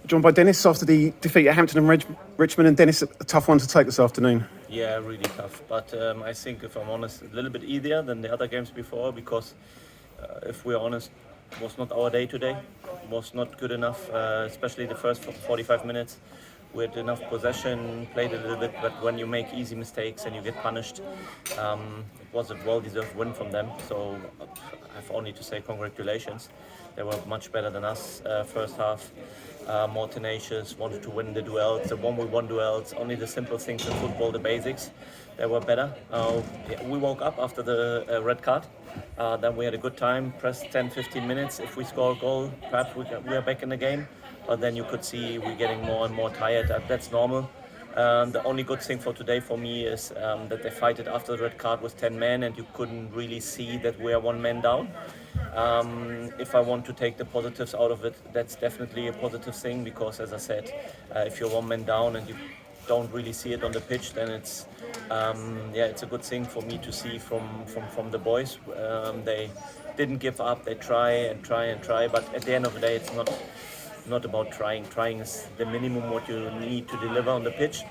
joined by Dennis after the defeat at Hampton and Richmond. And Dennis, a tough one to take this afternoon. Yeah, really tough. But I think, if I'm honest, a little bit easier than the other games before because, if we're honest, it was not our day today. It was not good enough, especially the first 45 minutes. We had enough possession, played a little bit, but when you make easy mistakes and you get punished, it was a well-deserved win from them. So I have only to say congratulations. They were much better than us first half, more tenacious, wanted to win the duels, the 1v1 duels, only the simple things in football, the basics. They were better. We woke up after the red card. Then we had a good time, pressed 10-15 minutes. If we score a goal, perhaps we are back in the game. But then you could see we're getting more and more tired. That's normal. The only good thing for today for me is that they fight it after the red card with 10 men and you couldn't really see that we are one man down. If I want to take the positives out of it, that's definitely a positive thing because, as I said, if you're one man down and you don't really see it on the pitch, then it's a good thing for me to see from the boys. They didn't give up. They try and try, but at the end of the day, it's not about trying. Trying is the minimum what you need to deliver on the pitch.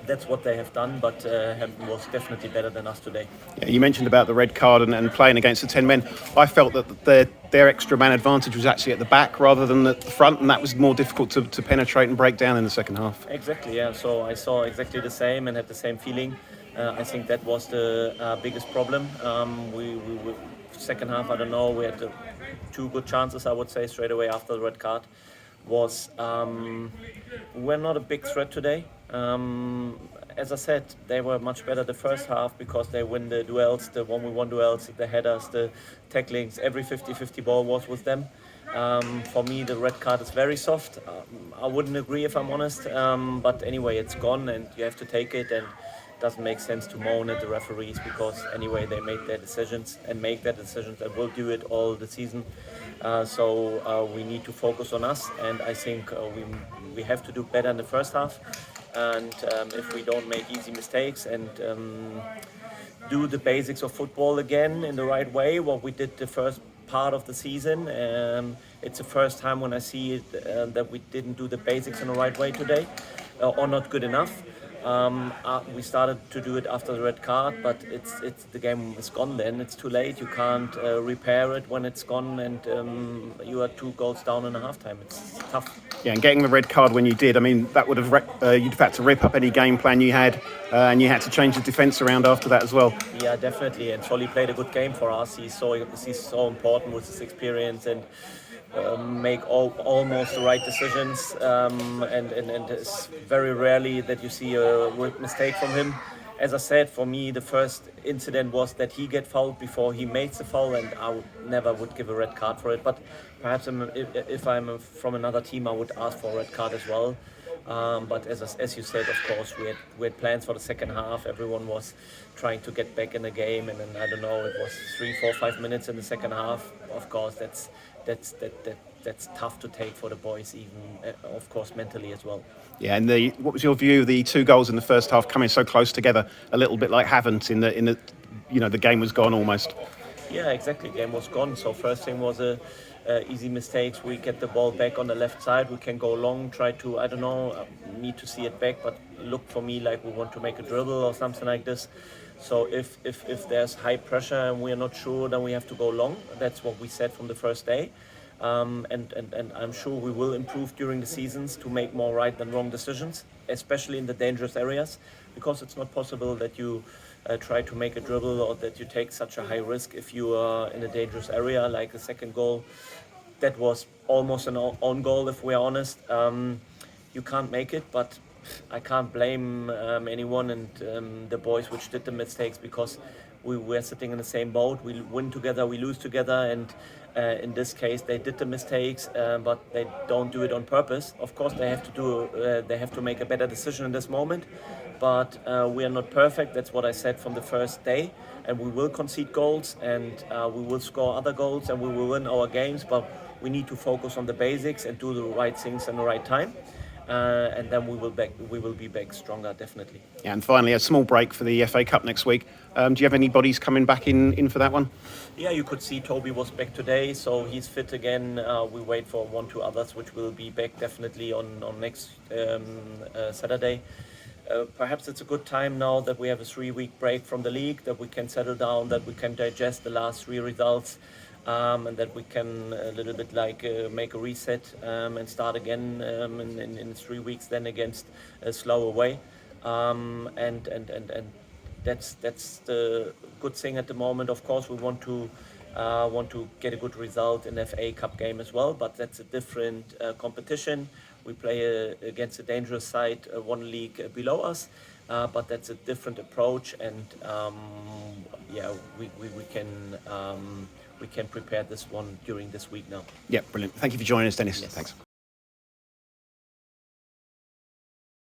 That's what they have done, but Hampton was definitely better than us today. Yeah, you mentioned about the red card and playing against the 10 men. I felt that their extra man advantage was actually at the back rather than at the front, and that was more difficult to penetrate and break down in the second half. Exactly, yeah. So I saw exactly the same and had the same feeling. I think that was the biggest problem. We second half, I don't know, we had two good chances, I would say, straight away after the red card. We're not a big threat today. As I said, they were much better the first half because they win the duels, the 1v1 duels, the headers, the tacklings. Every 50-50 ball was with them. For me, the red card is very soft. I wouldn't agree if I'm honest. But anyway, it's gone and you have to take it. And it doesn't make sense to moan at the referees because anyway, they made their decisions and make their decisions and will do it all the season. So we need to focus on us. And I think we have to do better in the first half. And if we don't make easy mistakes and do the basics of football again in the right way, what we did the first part of the season, it's the first time when I see it, that we didn't do the basics in the right way today, or not good enough. We started to do it after the red card, but it's the game is gone then. It's too late. You can't repair it when it's gone and you are 2 goals down in a half-time. It's tough. Yeah, and getting the red card when you did, I mean, that would have you'd have had to rip up any game plan you had, and you had to change the defence around after that as well. Yeah, definitely. And Trolley played a good game for us. He's so important with his experience and make almost the right decisions. And it's very rarely that you see a mistake from him. As I said, for me, the first incident was that he get fouled before he made the foul, and I never would give a red card for it. But perhaps if I'm from another team, I would ask for a red card as well. But as you said, of course, we had plans for the second half. Everyone was trying to get back in the game, and then I don't know, it was 3, 4, 5 minutes in the second half. Of course, that's tough to take for the boys, even of course mentally as well. Yeah, and what was your view of the 2 goals in the first half coming so close together, a little bit like Havant in the the game was gone almost. Yeah, exactly. Game was gone. So first thing was easy mistakes. We get the ball back on the left side. We can go long, try to, I don't know, need to see it back, but look for me like we want to make a dribble or something like this. So if there's high pressure and we're not sure, then we have to go long. That's what we said from the first day. And I'm sure we will improve during the seasons to make more right than wrong decisions, especially in the dangerous areas, because it's not possible that you try to make a dribble or that you take such a high risk if you are in a dangerous area, like the second goal. That was almost an own goal, if we're honest. You can't make it, but I can't blame anyone and the boys which did the mistakes, because we were sitting in the same boat. We win together, we lose together, and in this case they did the mistakes, but they don't do it on purpose. Of course they have to make a better decision in this moment, but we are not perfect. That's what I said from the first day, and we will concede goals and we will score other goals and we will win our games, but we need to focus on the basics and do the right things in the right time. and then we will be back stronger, definitely. Yeah, and finally, a small break for the FA Cup next week. Do you have any bodies coming back in for that one? Yeah, you could see Toby was back today, so he's fit again. We wait for 1-2 others, which will be back definitely on next Saturday. Perhaps it's a good time now that we have a 3-week break from the league, that we can settle down, that we can digest the last 3 results, and that we can a little bit make a reset and start again in 3 weeks, then against Slough away. And that's the good thing at the moment. Of course, we want to get a good result in the FA Cup game as well, but that's a different competition. We play against a dangerous side, one league below us, but that's a different approach, and we can prepare this one during this week now. Yeah, brilliant. Thank you for joining us, Dennis. Yes. Thanks.